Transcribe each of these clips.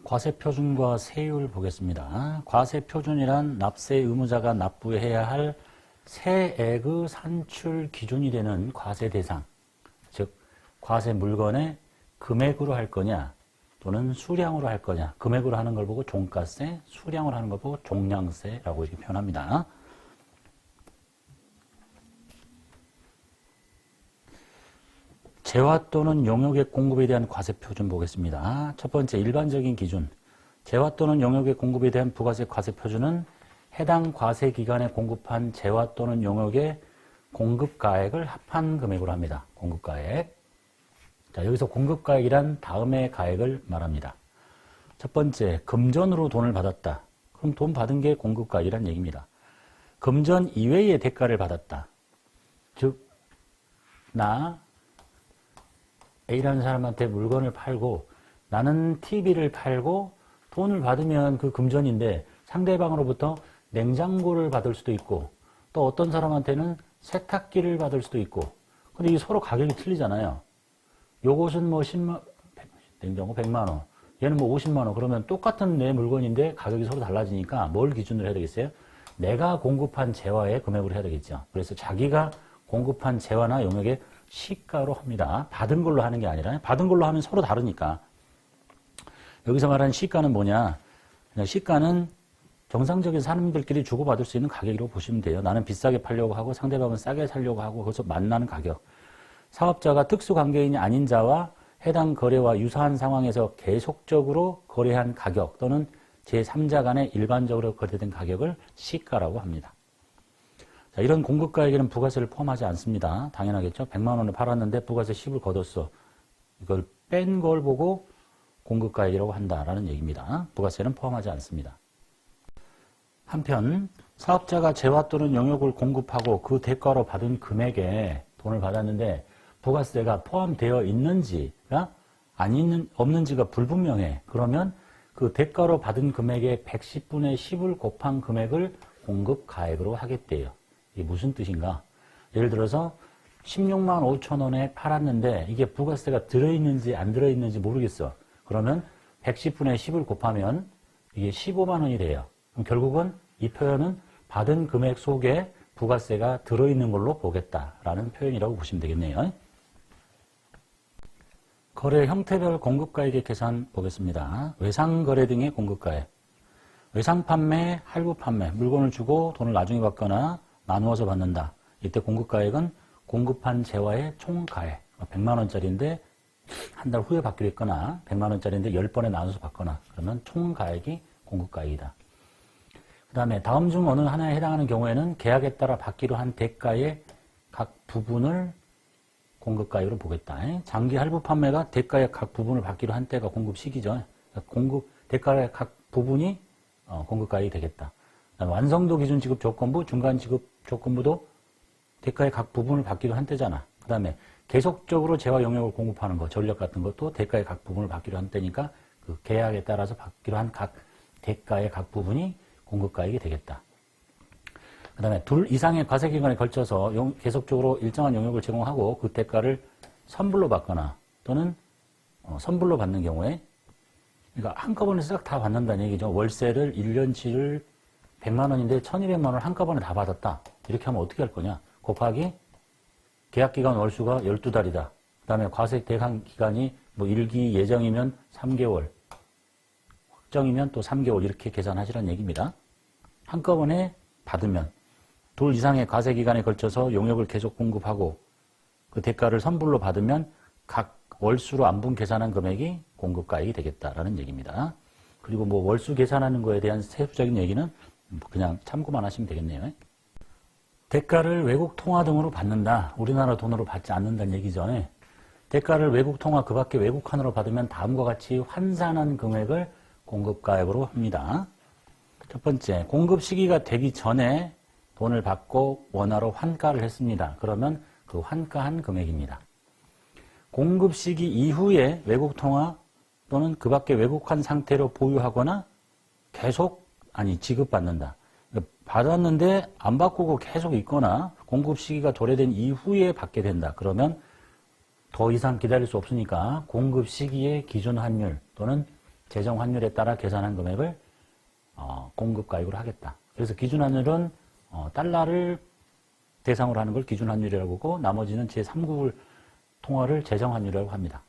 과세표준과 세율 보겠습니다. 과세표준이란 납세 의무자가 납부해야 할 세액의 산출 기준이 되는 과세 대상, 즉 과세 물건의 금액으로 할 거냐 또는 수량으로 할 거냐. 금액으로 하는 걸 보고 종가세, 수량으로 하는 걸 보고 종량세라고 이렇게 표현합니다. 재화 또는 용역액 공급에 대한 과세표준 보겠습니다. 첫 번째, 일반적인 기준. 재화 또는 용역액 공급에 대한 부가세 과세표준은 해당 과세기간에 공급한 재화 또는 용역의 공급가액을 합한 금액으로 합니다. 공급가액. 자, 여기서 공급가액이란 다음의 가액을 말합니다. 첫 번째, 금전으로 돈을 받았다. 그럼 돈 받은 게 공급가액이란 얘기입니다. 금전 이외의 대가를 받았다. 즉, 나 A라는 사람한테 물건을 팔고 나는 TV를 팔고 돈을 받으면 그 금전인데 상대방으로부터 냉장고를 받을 수도 있고 또 어떤 사람한테는 세탁기를 받을 수도 있고 근데 이게 서로 가격이 틀리잖아요. 요것은 뭐 10만, 냉장고 100만 원, 얘는 뭐 50만 원. 그러면 똑같은 내 물건인데 가격이 서로 달라지니까 뭘 기준으로 해야 되겠어요? 내가 공급한 재화의 금액으로 해야 되겠죠. 그래서 자기가 공급한 재화나 용역의 시가로 합니다. 받은 걸로 하는 게 아니라 받은 걸로 하면 서로 다르니까. 여기서 말하는 시가는 뭐냐? 그냥 시가는 정상적인 사람들끼리 주고받을 수 있는 가격이라고 보시면 돼요. 나는 비싸게 팔려고 하고 상대방은 싸게 사려고 하고 거기서 만나는 가격. 사업자가 특수관계인이 아닌 자와 해당 거래와 유사한 상황에서 계속적으로 거래한 가격 또는 제3자 간에 일반적으로 거래된 가격을 시가라고 합니다. 자, 이런 공급가액에는 부가세를 포함하지 않습니다. 당연하겠죠. 100만 원을 팔았는데 부가세 10을 걷었어. 이걸 뺀 걸 보고 공급가액이라고 한다라는 얘기입니다. 부가세는 포함하지 않습니다. 한편 사업자가 재화 또는 용역을 공급하고 그 대가로 받은 금액에 돈을 받았는데 부가세가 포함되어 있는지가 없는지가 불분명해. 그러면 그 대가로 받은 금액의 110분의 10을 곱한 금액을 공급가액으로 하겠대요. 이게 무슨 뜻인가? 예를 들어서 16만 5천 원에 팔았는데 이게 부가세가 들어있는지 안 들어있는지 모르겠어. 그러면 110분의 10을 곱하면 이게 15만 원이 돼요. 그럼 결국은 이 표현은 받은 금액 속에 부가세가 들어있는 걸로 보겠다라는 표현이라고 보시면 되겠네요. 거래 형태별 공급가액의 계산 보겠습니다. 외상거래 등의 공급가액. 외상판매, 할부판매, 물건을 주고 돈을 나중에 받거나 나누어서 받는다. 이때 공급가액은 공급한 재화의 총가액. 100만 원짜리인데 한 달 후에 받기로 했거나 100만 원짜리인데 10번에 나눠서 받거나 그러면 총가액이 공급가액이다. 그 다음에 다음 중 어느 하나에 해당하는 경우에는 계약에 따라 받기로 한 대가의 각 부분을 공급가액으로 보겠다. 장기 할부 판매가 대가의 각 부분을 받기로 한 때가 공급 시기죠. 대가의 각 부분이 공급가액이 되겠다. 완성도 기준 지급 조건부, 중간 지급 조건부도 대가의 각 부분을 받기로 한 때잖아. 그 다음에 계속적으로 재화 용역을 공급하는 거, 전력 같은 것도 대가의 각 부분을 받기로 한 때니까 그 계약에 따라서 받기로 한 각 대가의 각 부분이 공급가액이 되겠다. 그 다음에 둘 이상의 과세기간에 걸쳐서 계속적으로 일정한 용역을 제공하고 그 대가를 선불로 받거나 또는 선불로 받는 경우에 그러니까 한꺼번에 싹 다 받는다는 얘기죠. 월세를 1년치를 100만 원인데 1200만 원을 한꺼번에 다 받았다. 이렇게 하면 어떻게 할 거냐. 곱하기 계약기간 월수가 12달이다. 그 다음에 과세 대상 기간이 뭐 일기 예정이면 3개월, 확정이면 또 3개월 이렇게 계산하시라는 얘기입니다. 한꺼번에 받으면 둘 이상의 과세기간에 걸쳐서 용역을 계속 공급하고 그 대가를 선불로 받으면 각 월수로 안분 계산한 금액이 공급가액이 되겠다라는 얘기입니다. 그리고 뭐 월수 계산하는 거에 대한 세부적인 얘기는 그냥 참고만 하시면 되겠네요. 대가를 외국 통화 등으로 받는다. 우리나라 돈으로 받지 않는다는 얘기죠. 대가를 외국 통화 그 밖에 외국환으로 받으면 다음과 같이 환산한 금액을 공급가액으로 합니다. 첫 번째, 공급 시기가 되기 전에 돈을 받고 원화로 환가를 했습니다. 그러면 그 환가한 금액입니다. 공급 시기 이후에 외국 통화 또는 그 밖에 외국환 상태로 보유하거나 지급받는다. 받았는데 안 바꾸고 계속 있거나 공급 시기가 도래된 이후에 받게 된다. 그러면 더 이상 기다릴 수 없으니까 공급 시기의 기준 환율 또는 재정 환율에 따라 계산한 금액을 공급가액으로 하겠다. 그래서 기준 환율은 달러를 대상으로 하는 걸 기준 환율이라고 하고 나머지는 제3국을 통화를 재정 환율이라고 합니다.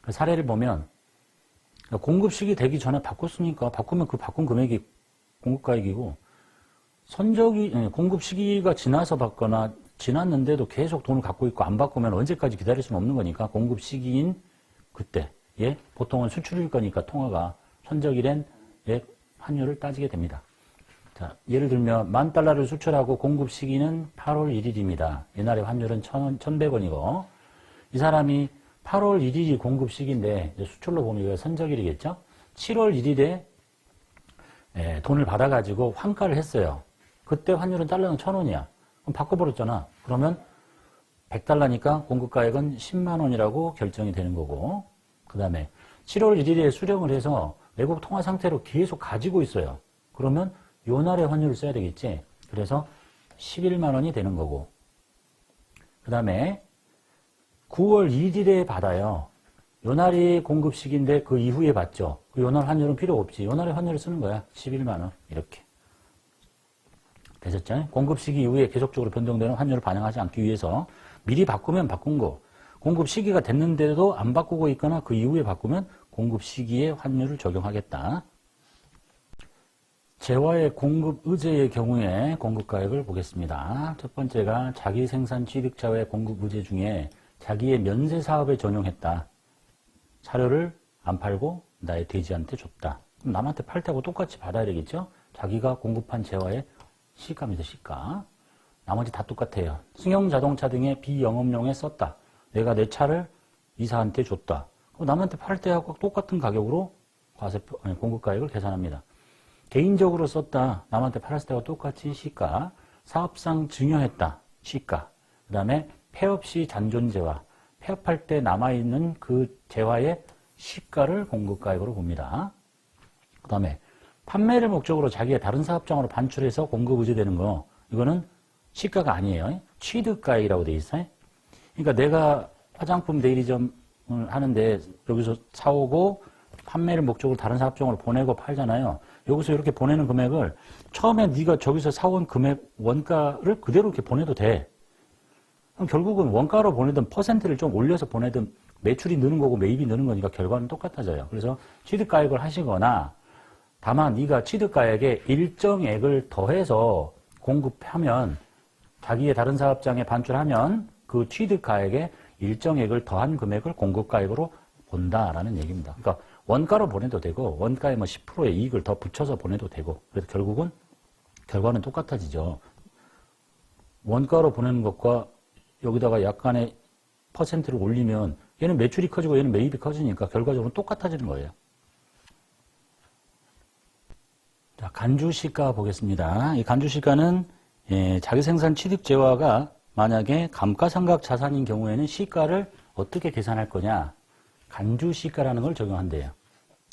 그 사례를 보면 공급 시기 되기 전에 바꿨으니까 바꾸면 그 바꾼 금액이 공급가액이고 공급 시기가 지나서 받거나 지났는데도 계속 돈을 갖고 있고 안 바꾸면 언제까지 기다릴 수는 없는 거니까 공급 시기인 그때 보통은 수출일 거니까 통화가 선적일엔 환율을 따지게 됩니다. 자, 예를 들면 10,000달러를 수출하고 공급 시기는 8월 1일입니다. 옛날에 환율은 1,100원이고 이 사람이 8월 1일이 공급 시기인데 수출로 보면 이거 선적일이겠죠? 7월 1일에 돈을 받아가지고 환가를 했어요. 그때 환율은 달러는 1,000원이야. 그럼 바꿔버렸잖아. 그러면 100달러니까 공급가액은 10만 원이라고 결정이 되는 거고 그 다음에 7월 1일에 수령을 해서 외국 통화 상태로 계속 가지고 있어요. 그러면 요 날의 환율을 써야 되겠지. 그래서 11만 원이 되는 거고 그 다음에 9월 1일에 받아요. 요 날이 공급 시기인데 그 이후에 받죠. 요 날 환율은 필요 없지. 요 날의 환율을 쓰는 거야. 11만 원 이렇게. 되셨죠? 공급 시기 이후에 계속적으로 변동되는 환율을 반영하지 않기 위해서 미리 바꾸면 바꾼 거. 공급 시기가 됐는데도 안 바꾸고 있거나 그 이후에 바꾸면 공급 시기에 환율을 적용하겠다. 재화의 공급 의제의 경우에 공급가액을 보겠습니다. 첫 번째가 자기 생산 취득자의 공급 의제 중에 자기의 면세 사업에 전용했다. 사료를 안 팔고 나의 돼지한테 줬다. 그럼 남한테 팔 때하고 똑같이 받아야 되겠죠? 자기가 공급한 재화의 시가입니다. 시가. 나머지 다 똑같아요. 승용 자동차 등의 비영업용에 썼다. 내가 내 차를 이사한테 줬다. 그럼 남한테 팔 때하고 똑같은 가격으로 공급가액을 계산합니다. 개인적으로 썼다. 남한테 팔았을 때와 똑같이 시가. 사업상 증여했다. 시가. 그 다음에 폐업 시 잔존재화. 폐업할 때 남아있는 그 재화의 시가를 공급가액으로 봅니다. 그 다음에 판매를 목적으로 자기의 다른 사업장으로 반출해서 공급 의제되는 거. 이거는 시가가 아니에요. 취득가액이라고 돼 있어요. 그러니까 내가 화장품 대리점을 하는데 여기서 사오고 판매를 목적으로 다른 사업장으로 보내고 팔잖아요. 여기서 이렇게 보내는 금액을 처음에 네가 저기서 사온 금액 원가를 그대로 이렇게 보내도 돼. 그럼 결국은 원가로 보내든 퍼센트를 좀 올려서 보내든 매출이 느는 거고 매입이 느는 거니까 결과는 똑같아져요. 그래서 취득가액을 하시거나 다만 네가 취득가액에 일정액을 더해서 공급하면 자기의 다른 사업장에 반출하면 그 취득가액에 일정액을 더한 금액을 공급가액으로 본다라는 얘기입니다. 그러니까 원가로 보내도 되고 원가에 뭐 10%의 이익을 더 붙여서 보내도 되고 그래서 결국은 결과는 똑같아지죠. 원가로 보내는 것과 여기다가 약간의 퍼센트를 올리면 얘는 매출이 커지고 얘는 매입이 커지니까 결과적으로 똑같아지는 거예요. 자, 간주시가 보겠습니다. 이 간주시가는 자기 생산 취득 재화가 만약에 감가상각 자산인 경우에는 시가를 어떻게 계산할 거냐? 간주시가라는 걸 적용한대요.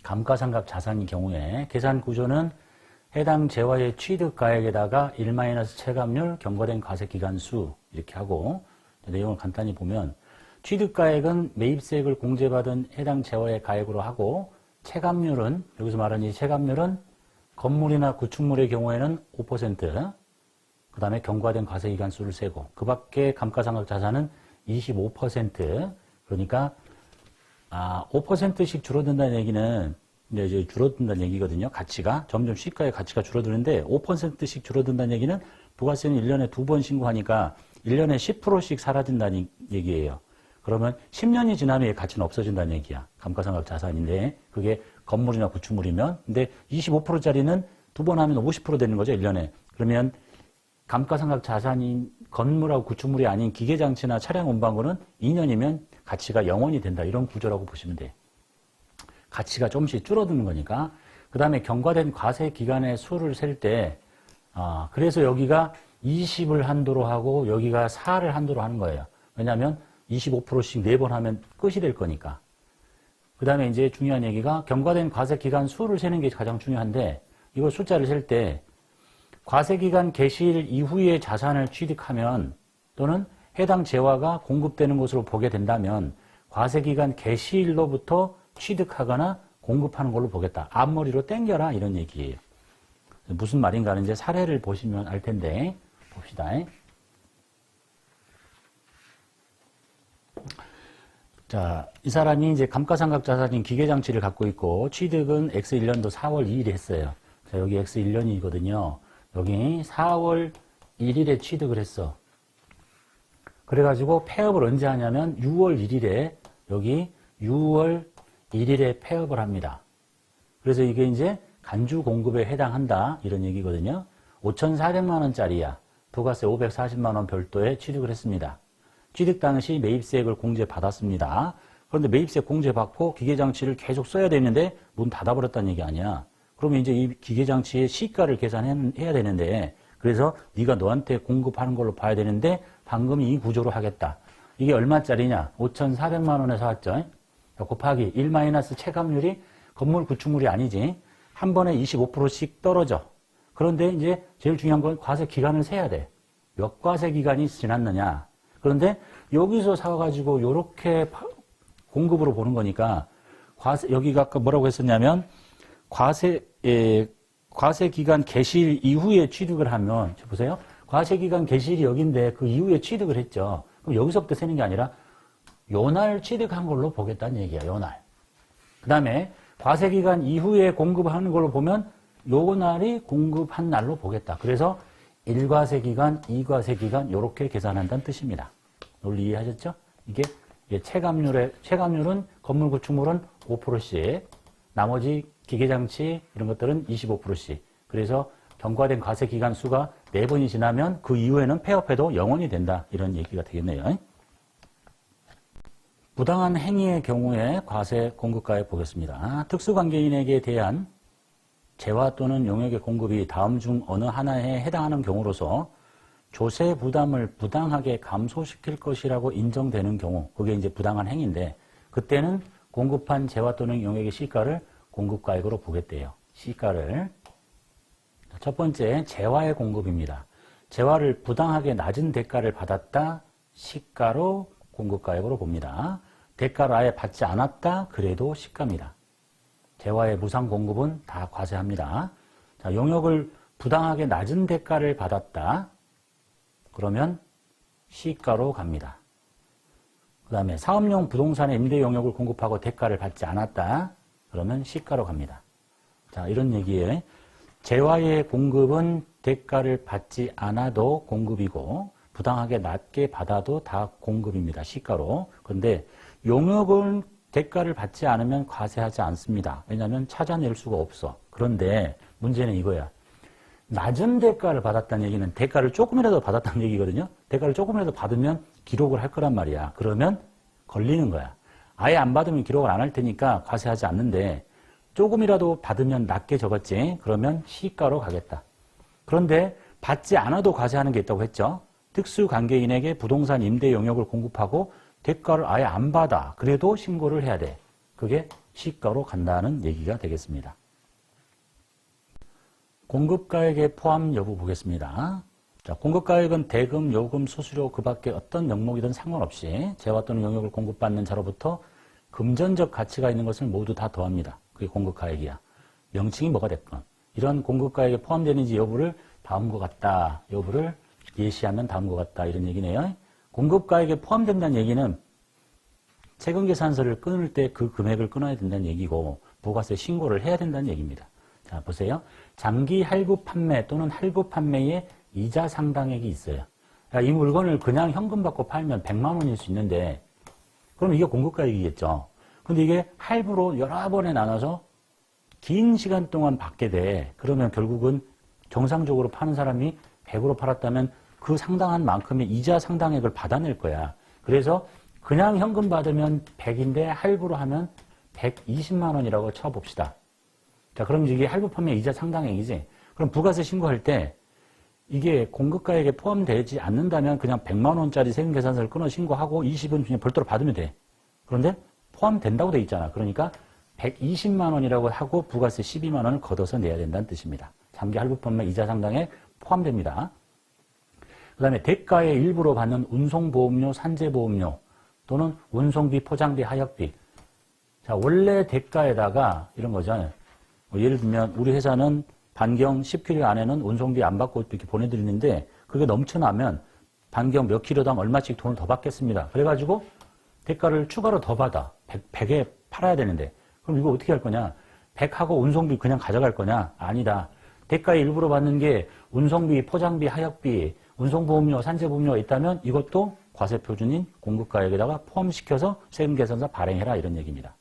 감가상각 자산인 경우에 계산 구조는 해당 재화의 취득가액에다가 1-체감률 경과된 과세기간수 이렇게 하고 내용을 간단히 보면 취득가액은 매입세액을 공제받은 해당 재화의 가액으로 하고 체감률은 여기서 말하는 이 체감률은 건물이나 구축물의 경우에는 5% 그 다음에 경과된 과세기간수를 세고 그 밖에 감가상각 자산은 25% 그러니까 5%씩 줄어든다는 얘기는 이제 줄어든다는 얘기거든요. 가치가 점점 시가의 가치가 줄어드는데 5%씩 줄어든다는 얘기는 부가세는 1년에 2번 신고하니까 1년에 10%씩 사라진다는 얘기예요. 그러면 10년이 지나면 이 가치는 없어진다는 얘기야. 감가상각 자산인데 그게 건물이나 구축물이면 근데 25%짜리는 2번 하면 50% 되는 거죠. 1년에. 그러면 감가상각 자산인 건물하고 구축물이 아닌 기계장치나 차량 운반고는 2년이면 가치가 0원이 된다. 이런 구조라고 보시면 돼요. 가치가 조금씩 줄어드는 거니까. 그 다음에 경과된 과세 기간의 수를 셀 때, 그래서 여기가 20을 한도로 하고 여기가 4를 한도로 하는 거예요. 왜냐하면 25%씩 4번 하면 끝이 될 거니까. 그 다음에 이제 중요한 얘기가 경과된 과세 기간 수를 세는 게 가장 중요한데 이걸 숫자를 셀 때 과세기간 개시일 이후에 자산을 취득하면 또는 해당 재화가 공급되는 것으로 보게 된다면 과세기간 개시일로부터 취득하거나 공급하는 걸로 보겠다. 앞머리로 땡겨라 이런 얘기예요. 무슨 말인가는 이제 사례를 보시면 알 텐데 봅시다. 자, 이 사람이 이제 감가상각 자산인 기계장치를 갖고 있고 취득은 X1년도 4월 2일에 했어요. 자, 여기 X1년이거든요. 여기 4월 1일에 취득을 했어. 그래가지고 폐업을 언제 하냐면 6월 1일에 여기 6월 1일에 폐업을 합니다. 그래서 이게 이제 간주 공급에 해당한다 이런 얘기거든요. 5,400만 원짜리야. 부가세 540만 원 별도에 취득을 했습니다. 취득 당시 매입세액을 공제받았습니다. 그런데 매입세 공제받고 기계장치를 계속 써야 되는데 문 닫아버렸다는 얘기 아니야. 그러면 이제 이 기계장치의 시가를 계산해야 되는데 그래서 네가 너한테 공급하는 걸로 봐야 되는데 방금 이 구조로 하겠다. 이게 얼마짜리냐? 5,400만 원에 사왔죠. 곱하기 1 체감률이 건물 구축물이 아니지. 한 번에 25%씩 떨어져. 그런데 이제 제일 중요한 건 과세 기간을 세야 돼. 몇 과세 기간이 지났느냐. 그런데 여기서 사가지고 이렇게 공급으로 보는 거니까 과세, 여기가 아까 뭐라고 했었냐면 과세 기간 개시일 이후에 취득을 하면, 보세요. 과세 기간 개시일이 여기인데 그 이후에 취득을 했죠. 그럼 여기서부터 세는 게 아니라 요날 취득한 걸로 보겠다는 얘기야, 요날. 그 다음에 과세 기간 이후에 공급하는 걸로 보면 요 날이 공급한 날로 보겠다. 그래서 1과세 기간, 2과세 기간 이렇게 계산한다는 뜻입니다. 논리 이해하셨죠? 이게 체감률은 건물 구축물은 5%씩, 나머지 기계장치 이런 것들은 25%씩. 그래서 경과된 과세 기간 수가 4번이 지나면 그 이후에는 폐업해도 영원이 된다. 이런 얘기가 되겠네요. 부당한 행위의 경우에 과세 공급가액 보겠습니다. 특수관계인에게 대한 재화 또는 용역의 공급이 다음 중 어느 하나에 해당하는 경우로서 조세 부담을 부당하게 감소시킬 것이라고 인정되는 경우, 그게 이제 부당한 행위인데 그때는 공급한 재화 또는 용역의 시가를 공급가액으로 보겠대요. 시가를. 첫 번째, 재화의 공급입니다. 재화를 부당하게 낮은 대가를 받았다, 시가로 공급가액으로 봅니다. 대가를 아예 받지 않았다, 그래도 시가입니다. 재화의 무상 공급은 다 과세합니다. 자, 용역을 부당하게 낮은 대가를 받았다, 그러면 시가로 갑니다. 그 다음에 사업용 부동산의 임대 용역을 공급하고 대가를 받지 않았다, 그러면 시가로 갑니다. 자, 이런 얘기에 재화의 공급은 대가를 받지 않아도 공급이고 부당하게 낮게 받아도 다 공급입니다. 시가로. 그런데 용역은 대가를 받지 않으면 과세하지 않습니다. 왜냐하면 찾아낼 수가 없어. 그런데 문제는 이거야. 낮은 대가를 받았다는 얘기는 대가를 조금이라도 받았다는 얘기거든요. 대가를 조금이라도 받으면 기록을 할 거란 말이야. 그러면 걸리는 거야. 아예 안 받으면 기록을 안 할 테니까 과세하지 않는데 조금이라도 받으면 낮게 적었지. 그러면 시가로 가겠다. 그런데 받지 않아도 과세하는 게 있다고 했죠. 특수관계인에게 부동산 임대 용역을 공급하고 대가를 아예 안 받아. 그래도 신고를 해야 돼. 그게 시가로 간다는 얘기가 되겠습니다. 공급가액의 포함 여부 보겠습니다. 자, 공급가액은 대금, 요금, 수수료 그 밖에 어떤 명목이든 상관없이 재화 또는 용역을 공급받는 자로부터 금전적 가치가 있는 것을 모두 다 더합니다. 그게 공급가액이야. 명칭이 뭐가 됐건. 이런 공급가액에 포함되는지 여부를 다음과 같다. 여부를 예시하면 다음과 같다. 이런 얘기네요. 공급가액에 포함된다는 얘기는 세금계산서를 끊을 때 그 금액을 끊어야 된다는 얘기고 부가세 신고를 해야 된다는 얘기입니다. 자, 보세요. 장기 할부 판매 또는 할부 판매에 이자 상당액이 있어요. 이 물건을 그냥 현금 받고 팔면 100만 원일 수 있는데 그럼 이게 공급가액이겠죠. 근데 이게 할부로 여러 번에 나눠서 긴 시간 동안 받게 돼. 그러면 결국은 정상적으로 파는 사람이 100으로 팔았다면 그 상당한 만큼의 이자 상당액을 받아낼 거야. 그래서 그냥 현금 받으면 100인데 할부로 하면 120만 원이라고 쳐봅시다. 자, 그럼 이게 할부 판매 이자 상당액이지. 그럼 부가세 신고할 때 이게 공급가액에 포함되지 않는다면 그냥 100만 원짜리 세금계산서를 끊어 신고하고 20은 그냥 별도로 받으면 돼. 그런데 포함된다고 돼 있잖아. 그러니까 120만 원이라고 하고 부가세 12만 원을 걷어서 내야 된다는 뜻입니다. 장기 할부 판매 이자 상당액 포함됩니다. 그 다음에 대가의 일부로 받는 운송보험료, 산재보험료 또는 운송비, 포장비, 하역비 자, 원래 대가에다가 이런 거죠. 뭐 예를 들면 우리 회사는 반경 10km 안에는 운송비 안 받고 이렇게 보내드리는데 그게 넘쳐나면 반경 몇 킬로당 얼마씩 돈을 더 받겠습니다. 그래가지고 대가를 추가로 더 받아. 100에 팔아야 되는데. 그럼 이거 어떻게 할 거냐? 100하고 운송비 그냥 가져갈 거냐? 아니다. 대가의 일부로 받는 게 운송비, 포장비, 하역비, 운송보험료, 산재보험료가 있다면 이것도 과세표준인 공급가액에다가 포함시켜서 세금계산서 발행해라 이런 얘기입니다.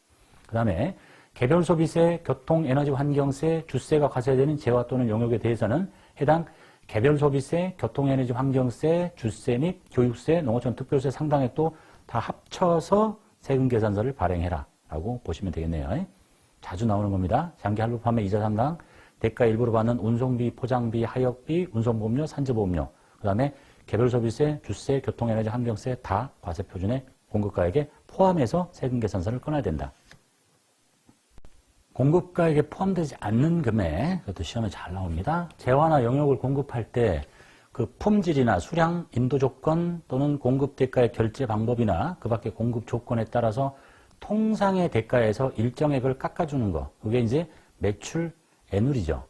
그 다음에 개별소비세, 교통에너지 환경세, 주세가 과세되는 재화 또는 용역에 대해서는 해당 개별소비세, 교통에너지 환경세, 주세 및 교육세, 농어촌 특별세 상당액도 다 합쳐서 세금계산서를 발행해라 라고 보시면 되겠네요. 자주 나오는 겁니다. 장기 할부 판매 이자 상당, 대가 일부로 받는 운송비, 포장비, 하역비, 운송보험료, 산재보험료, 그 다음에 개별소비세, 주세, 교통에너지 환경세 다 과세표준의 공급가액에 포함해서 세금계산서를 꺼내야 된다. 공급가액에 포함되지 않는 금액, 그것도 시험에 잘 나옵니다. 재화나 영역을 공급할 때 그 품질이나 수량, 인도 조건 또는 공급 대가의 결제 방법이나 그 밖의 공급 조건에 따라서 통상의 대가에서 일정액을 깎아주는 거. 그게 이제 매출 애누리죠.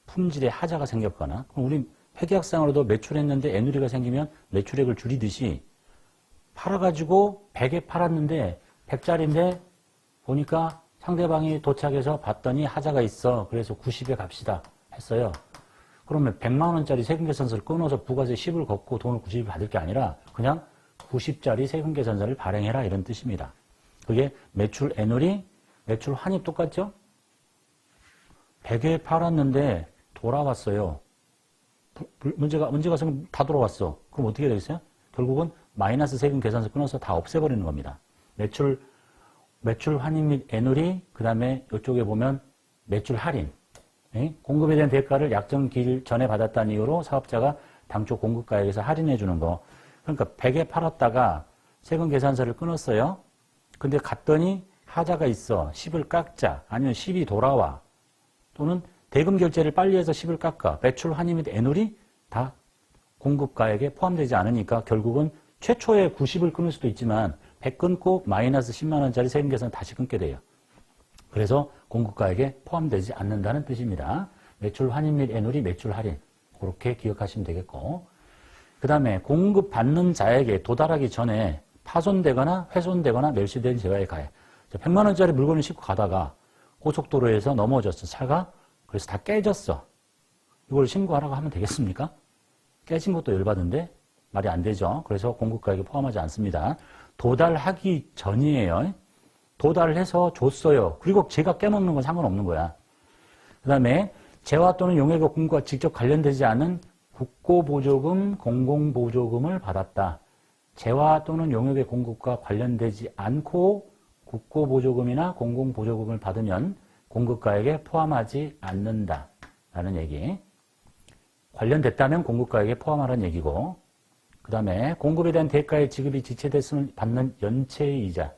품질에 하자가 생겼거나. 그럼 우리 회계학상으로도 매출했는데 애누리가 생기면 매출액을 줄이듯이 팔아가지고 100에 팔았는데 100짜리인데 보니까 상대방이 도착해서 봤더니 하자가 있어. 그래서 90에 갑시다 했어요. 그러면 100만 원짜리 세금계산서를 끊어서 부가세 10을 걷고 돈을 90을 받을 게 아니라 그냥 90짜리 세금계산서를 발행해라 이런 뜻입니다. 그게 매출 애누리, 매출 환입 똑같죠? 100에 팔았는데 돌아왔어요. 문제가 생기면 다 돌아왔어. 그럼 어떻게 되겠어요? 결국은 마이너스 세금 계산서 끊어서 다 없애버리는 겁니다. 매출 환입 및 애누리, 그 다음에 이쪽에 보면 매출 할인. 공급에 대한 대가를 약정 기일 전에 받았다는 이유로 사업자가 당초 공급가액에서 할인해 주는 거. 그러니까 100에 팔았다가 세금 계산서를 끊었어요. 근데 갔더니 하자가 있어. 10을 깎자. 아니면 10이 돌아와. 또는 대금 결제를 빨리 해서 10을 깎아. 매출 환입 및 애누리 다 공급가액에 포함되지 않으니까 결국은 최초에 90을 끊을 수도 있지만 100 끊고 마이너스 10만 원짜리 세금 계산 다시 끊게 돼요. 그래서 공급가액에 포함되지 않는다는 뜻입니다. 매출 환입 및 애누리, 매출 할인. 그렇게 기억하시면 되겠고. 그 다음에 공급받는 자에게 도달하기 전에 파손되거나 훼손되거나 멸시된 재화의 가액. 100만 원짜리 물건을 싣고 가다가 고속도로에서 넘어졌어, 차가. 그래서 다 깨졌어. 이걸 신고하라고 하면 되겠습니까? 깨진 것도 열받은데 말이 안 되죠. 그래서 공급가액에 포함하지 않습니다. 도달하기 전이에요. 도달을 해서 줬어요. 그리고 제가 깨먹는 건 상관없는 거야. 그 다음에 재화 또는 용역의 공급과 직접 관련되지 않은 국고보조금, 공공보조금을 받았다. 재화 또는 용역의 공급과 관련되지 않고 국고보조금이나 공공보조금을 받으면 공급가액에 포함하지 않는다. 라는 얘기. 관련됐다면 공급가액에 포함하라는 얘기고, 그 다음에 공급에 대한 대가의 지급이 지체됐으면 받는 연체이자.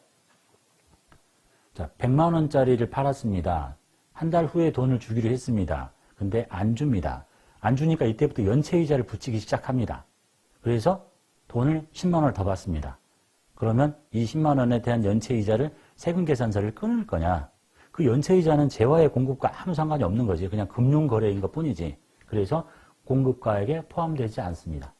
자, 100만 원짜리를 팔았습니다. 한 달 후에 돈을 주기로 했습니다. 근데 안 줍니다. 안 주니까 이때부터 연체이자를 붙이기 시작합니다. 그래서 돈을 10만 원을 더 받습니다. 그러면 이 10만 원에 대한 연체이자를 세금계산서를 끊을 거냐? 그 연체이자는 재화의 공급과 아무 상관이 없는 거지. 그냥 금융거래인 것 뿐이지. 그래서 공급가액에 포함되지 않습니다.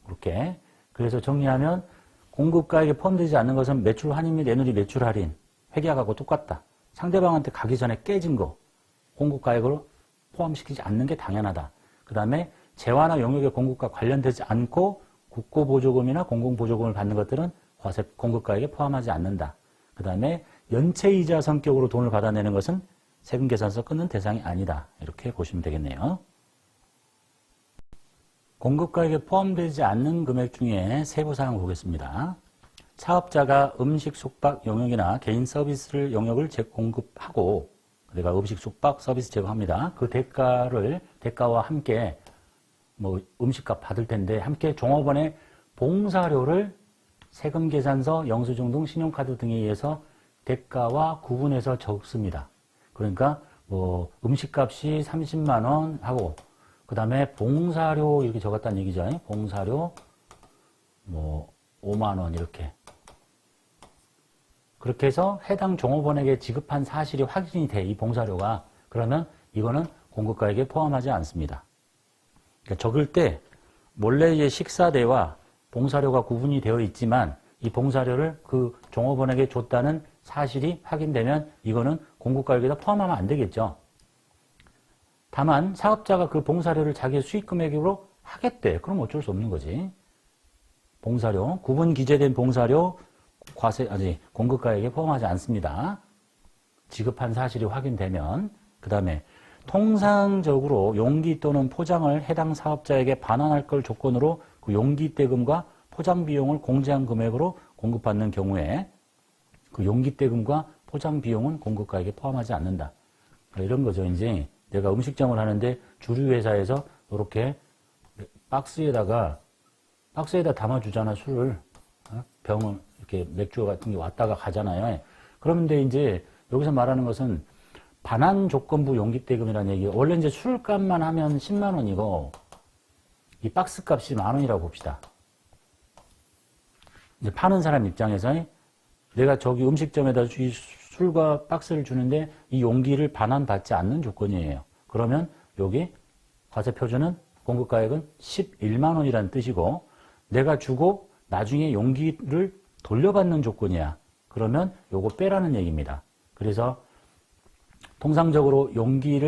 그렇게. 그래서 정리하면 공급가액에 포함되지 않는 것은 매출 환입 및 애누리 매출 할인. 회계하고 똑같다. 상대방한테 가기 전에 깨진 거 공급가액으로 포함시키지 않는 게 당연하다. 그 다음에 재화나 용역의 공급과 관련되지 않고 국고보조금이나 공공보조금을 받는 것들은 과세 공급가액에 포함하지 않는다. 그 다음에 연체이자 성격으로 돈을 받아내는 것은 세금계산서 끊는 대상이 아니다. 이렇게 보시면 되겠네요. 공급가액에 포함되지 않는 금액 중에 세부사항을 보겠습니다. 사업자가 음식, 숙박, 용역이나 개인 서비스를 용역을 공급하고 내가 음식, 숙박, 서비스 제공합니다. 그 대가와 함께 뭐 음식값 받을 텐데 함께 종업원의 봉사료를 세금계산서, 영수증 등 신용카드 등에 의해서 대가와 구분해서 적습니다. 그러니까 뭐 음식값이 30만 원 하고 그 다음에 봉사료 이렇게 적었다는 얘기죠. 봉사료 뭐 5만 원 이렇게. 그렇게 해서 해당 종업원에게 지급한 사실이 확인이 돼, 이 봉사료가. 그러면 이거는 공급가액에 포함하지 않습니다. 그러니까 적을 때 몰래 이제 식사대와 봉사료가 구분이 되어 있지만 이 봉사료를 그 종업원에게 줬다는 사실이 확인되면 이거는 공급가액에다 포함하면 안 되겠죠. 다만 사업자가 그 봉사료를 자기의 수익금액으로 하겠대. 그럼 어쩔 수 없는 거지. 봉사료, 구분 기재된 봉사료, 공급가액에 포함하지 않습니다. 지급한 사실이 확인되면. 그 다음에 통상적으로 용기 또는 포장을 해당 사업자에게 반환할 걸 조건으로 그 용기 대금과 포장 비용을 공제한 금액으로 공급받는 경우에 그 용기 대금과 포장 비용은 공급가액에 포함하지 않는다. 이런 거죠. 이제 내가 음식점을 하는데 주류 회사에서 이렇게 박스에다 담아주잖아, 술을. 병을, 이렇게 맥주 같은 게 왔다가 가잖아요. 그런데 이제 여기서 말하는 것은 반환 조건부 용기대금이라는 얘기예요. 원래 이제 술값만 하면 10만 원이고, 이 박스 값이 만 원이라고 봅시다. 이제 파는 사람 입장에서 내가 저기 음식점에다 이 술과 박스를 주는데 이 용기를 반환받지 않는 조건이에요. 그러면 여기 과세표준은 공급가액은 11만 원이라는 뜻이고, 내가 주고 나중에 용기를 돌려받는 조건이야. 그러면 요거 빼라는 얘기입니다. 그래서 통상적으로 용기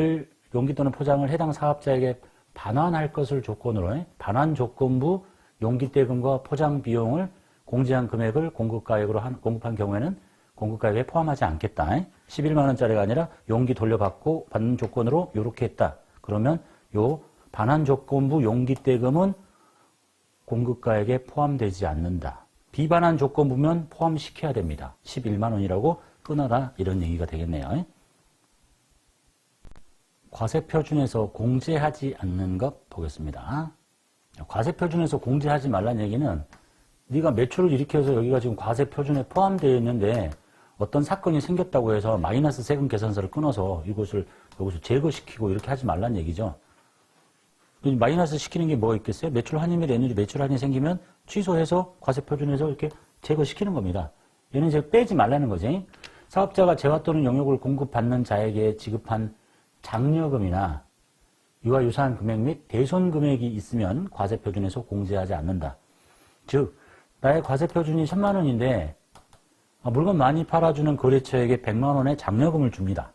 또는 포장을 해당 사업자에게 반환할 것을 조건으로 반환 조건부 용기대금과 포장 비용을 공제한 금액을 공급가액으로 공급한 경우에는 공급가액에 포함하지 않겠다. 11만 원짜리가 아니라 용기 돌려받고 받는 조건으로 이렇게 했다. 그러면 요 반환 조건부 용기대금은 공급가액에 포함되지 않는다. 비반환 조건부면 포함시켜야 됩니다. 11만 원이라고 끊어라, 이런 얘기가 되겠네요. 과세표준에서 공제하지 않는 것 보겠습니다. 과세표준에서 공제하지 말라는 얘기는 네가 매출을 일으켜서 여기가 지금 과세표준에 포함되어 있는데 어떤 사건이 생겼다고 해서 마이너스 세금 계산서를 끊어서 이것을 여기서 제거시키고 이렇게 하지 말라는 얘기죠. 마이너스 시키는 게 뭐가 있겠어요? 매출 환입이 냈는데 매출 환이 생기면 취소해서 과세표준에서 이렇게 제거시키는 겁니다. 얘는 이제 빼지 말라는 거지. 사업자가 재화 또는 용역을 공급받는 자에게 지급한 장려금이나 이와 유사한 금액 및 대손 금액이 있으면 과세표준에서 공제하지 않는다. 즉, 나의 과세표준이 1000만 원인데 물건 많이 팔아주는 거래처에게 100만 원의 장려금을 줍니다.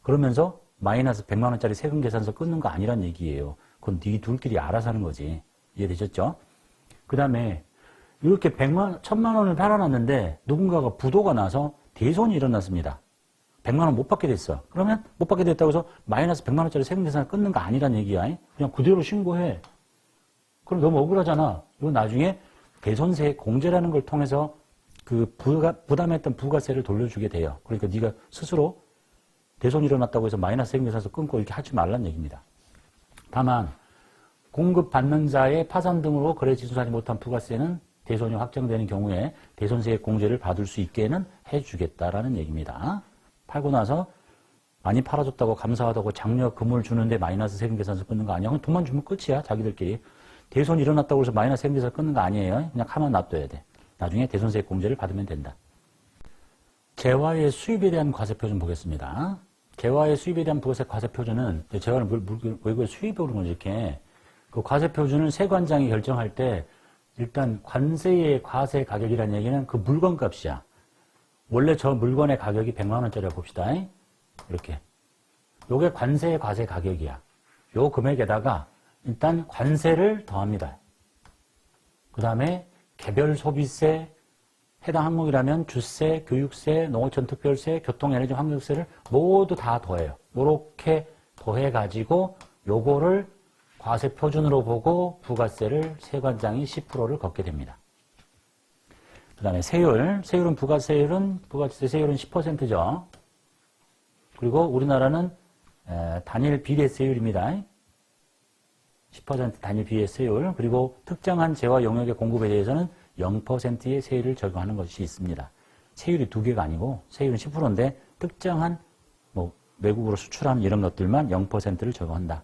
그러면서 마이너스 100만 원짜리 세금 계산서 끊는 거 아니란 얘기예요. 그건 네 둘끼리 알아서 하는 거지. 이해되셨죠? 그 다음에 이렇게 1000만 원을 팔아놨는데 누군가가 부도가 나서 대손이 일어났습니다. 100만 원 못 받게 됐어. 그러면 못 받게 됐다고 해서 마이너스 100만 원짜리 세금 계산을 끊는 거 아니란 얘기야. 그냥 그대로 신고해. 그럼 너무 억울하잖아. 이거 나중에 대손세 공제라는 걸 통해서 그 부담했던 부가세를 돌려주게 돼요. 그러니까 네가 스스로 대손이 일어났다고 해서 마이너스 세금 계산서 끊고 이렇게 하지 말란 얘기입니다. 다만 공급받는 자의 파산 등으로 거래 지수하지 못한 부가세는 대손이 확정되는 경우에 대손세 공제를 받을 수 있게는 해주겠다라는 얘기입니다. 팔고 나서 많이 팔아줬다고 감사하다고 장려금을 주는데 마이너스 세금 계산서 끊는 거 아니야. 그냥 돈만 주면 끝이야, 자기들끼리. 대손이 일어났다고 해서 마이너스 세금 계산서 끊는 거 아니에요. 그냥 가만 놔둬야 돼. 나중에 대손세 공제를 받으면 된다. 재화의 수입에 대한 과세표준 보겠습니다. 재화의 수입에 대한 부가세 과세표준은 재화를 왜 수입으로 그러는 이렇게 그 과세표준을 세관장이 결정할 때 일단 관세의 과세 가격이라는 얘기는 그 물건 값이야. 원래 저 물건의 가격이 100만 원짜리라고 봅시다. 이렇게. 요게 관세의 과세 가격이야. 요 금액에다가 일단 관세를 더합니다. 그 다음에 개별 소비세, 해당 항목이라면 주세, 교육세, 농어촌 특별세, 교통에너지 환경세를 모두 다 더해요. 요렇게 더해가지고 요거를 과세 표준으로 보고 부가세를 세관장이 10%를 걷게 됩니다. 그 다음에 세율은 부가세 세율은 10%죠. 그리고 우리나라는 단일 비례세율입니다. 10% 단일 비례세율. 그리고 특정한 재화 용역의 공급에 대해서는 0%의 세율을 적용하는 것이 있습니다. 세율이 두 개가 아니고 세율은 10%인데 특정한 외국으로 수출하는 이런 것들만 0%를 적용한다.